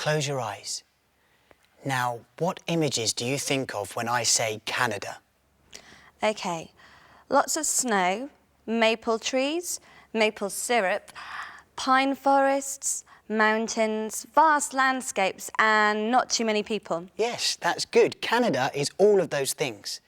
close your eyes. Now, what images do you think of when I say Canada? OK, lots of snow, maple trees, maple syrup, pine forests, mountains, vast landscapes and not too many people. Yes, that's good. Canada is all of those things.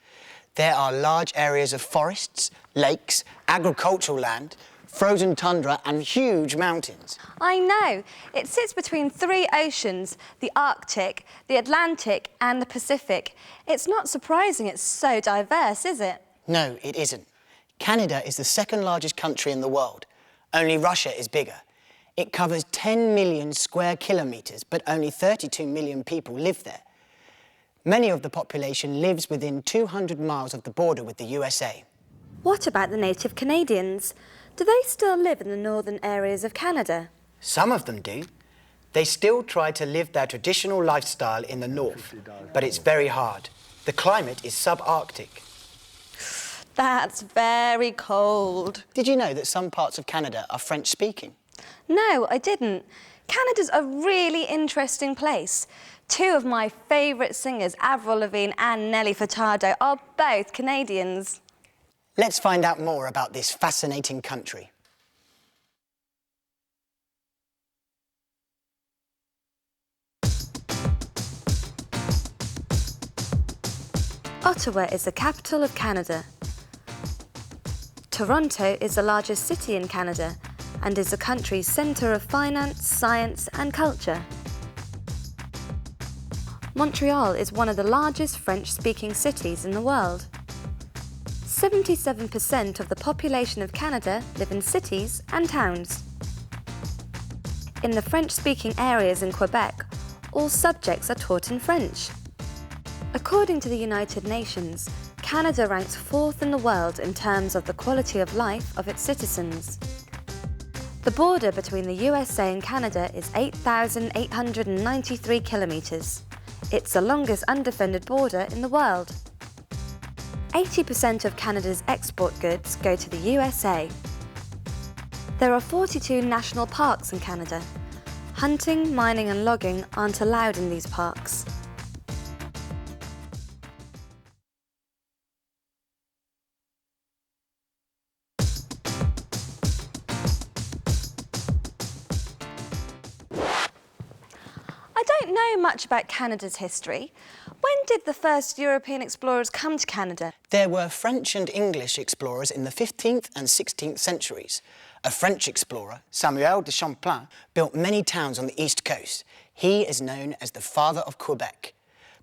There are large areas of forests, lakes, agricultural land, frozen tundra and huge mountains. I know. It sits between three oceans, the Arctic, the Atlantic and the Pacific. It's not surprising it's so diverse, is it? No, it isn't. Canada is the second largest country in the world. Only Russia is bigger. It covers 10 million square kilometres, but only 32 million people live there. Many of the population lives within 200 miles of the border with the USA. What about the native Canadians? Do they still live in the northern areas of Canada? Some of them do. They still try to live their traditional lifestyle in the north, but it's very hard. The climate is subarctic. That's very cold. Did you know that some parts of Canada are French-speaking? No, I didn't. Canada's a really interesting place. Two of my favourite singers, Avril Lavigne and Nelly Furtado, are both Canadians. Let's find out more about this fascinating country. Ottawa is the capital of Canada. Toronto is the largest city in Canada and is the country's centre of finance, science and culture. Montreal is one of the largest French-speaking cities in the world. 77% of the population of Canada live in cities and towns. In the French-speaking areas in Quebec, all subjects are taught in French. According to the United Nations, Canada ranks 4th in the world in terms of the quality of life of its citizens. The border between the USA and Canada is 8,893 kilometres. It's the longest undefended border in the world. 80% of Canada's export goods go to the USA. There are 42 national parks in Canada. Hunting, mining and logging aren't allowed in these parks. I don't know much about Canada's history. When did the first European explorers come to Canada? There were French and English explorers in the 15th and 16th centuries. A French explorer, Samuel de Champlain, built many towns on the east coast. He is known as the father of Quebec.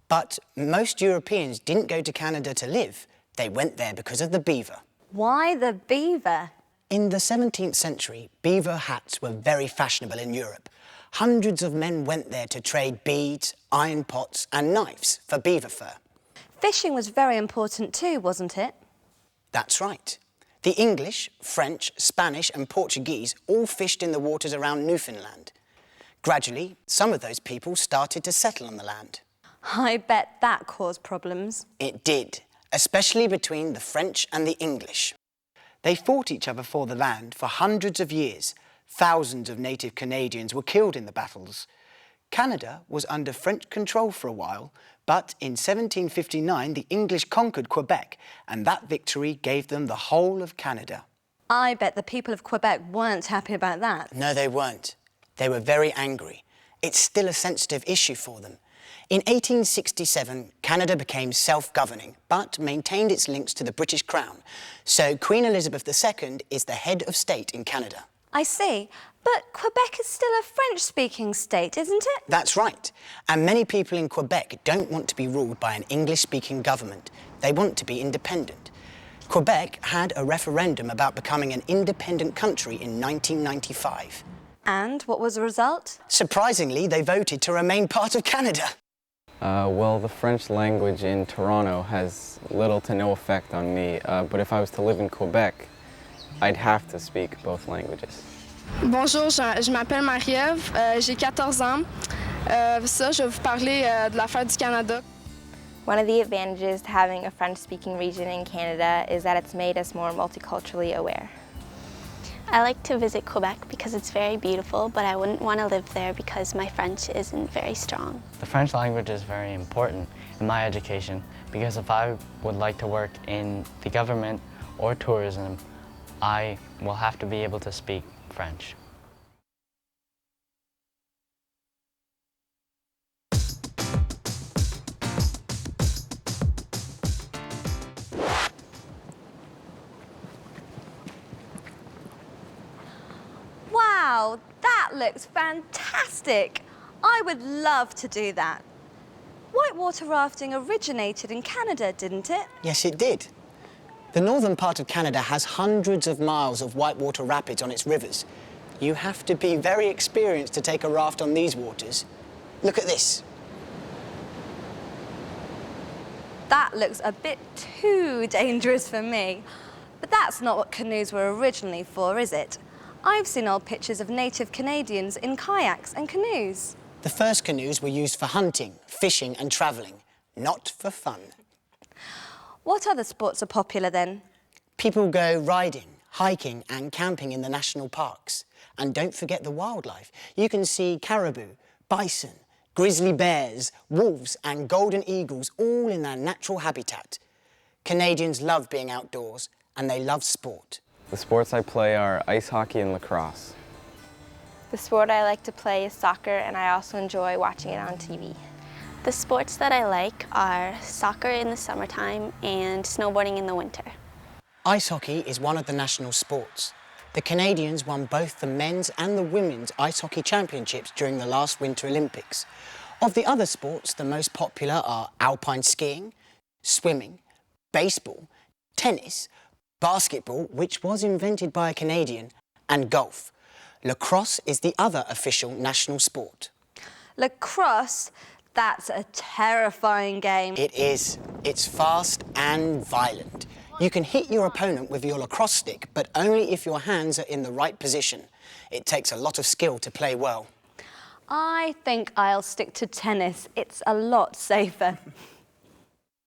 But most Europeans didn't go to Canada to live. They went there because of the beaver. Why the beaver? In the 17th century, beaver hats were very fashionable in Europe. Hundreds of men went there to trade beads, iron pots and knives for beaver fur. Fishing was very important too, wasn't it? That's right. The English, French, Spanish and Portuguese all fished in the waters around Newfoundland. Gradually, some of those people started to settle on the land. I bet that caused problems. It did, especially between the French and the English. They fought each other for the land for hundreds of years. Thousands of native Canadians were killed in the battles. Canada was under French control for a while, but in 1759 the English conquered Quebec, and that victory gave them the whole of Canada. I bet the people of Quebec weren't happy about that. No, they weren't. They were very angry. It's still a sensitive issue for them. In 1867, Canada became self-governing, but maintained its links to the British Crown. So Queen Elizabeth II is the head of state in Canada. I see. But Quebec is still a French-speaking state, isn't it? That's right. And many people in Quebec don't want to be ruled by an English-speaking government. They want to be independent. Quebec had a referendum about becoming an independent country in 1995. And what was the result? Surprisingly, they voted to remain part of Canada. Well, the French language in Toronto has little to no effect on me, but if I was to live in Quebec, I'd have to speak both languages. Bonjour, je m'appelle Marie-Ève, j'ai 14 ans. Ça, je vais vous parler de la fête du Canada. One of the advantages to having a French-speaking region in Canada is that it's made us more multiculturally aware. I like to visit Quebec because it's very beautiful, but I wouldn't want to live there because my French isn't very strong. The French language is very important in my education because if I would like to work in the government or tourism, I will have to be able to speak French. Wow, that looks fantastic. I would love to do that. Whitewater rafting originated in Canada, didn't it? Yes, it did. The northern part of Canada has hundreds of miles of whitewater rapids on its rivers. You have to be very experienced to take a raft on these waters. Look at this. That looks a bit too dangerous for me. But that's not what canoes were originally for, is it? I've seen old pictures of native Canadians in kayaks and canoes. The first canoes were used for hunting, fishing and travelling, not for fun. What other sports are popular then? People go riding, hiking and camping in the national parks. And don't forget the wildlife. You can see caribou, bison, grizzly bears, wolves and golden eagles all in their natural habitat. Canadians love being outdoors and they love sport. The sports I play are ice hockey and lacrosse. The sport I like to play is soccer, and I also enjoy watching it on TV. The sports that I like are soccer in the summertime and snowboarding in the winter. Ice hockey is one of the national sports. The Canadians won both the men's and the women's ice hockey championships during the last Winter Olympics. Of the other sports, the most popular are alpine skiing, swimming, baseball, tennis, basketball, which was invented by a Canadian, and golf. Lacrosse is the other official national sport. Lacrosse? That's a terrifying game. It is. It's fast and violent. You can hit your opponent with your lacrosse stick, but only if your hands are in the right position. It takes a lot of skill to play well. I think I'll stick to tennis. It's a lot safer.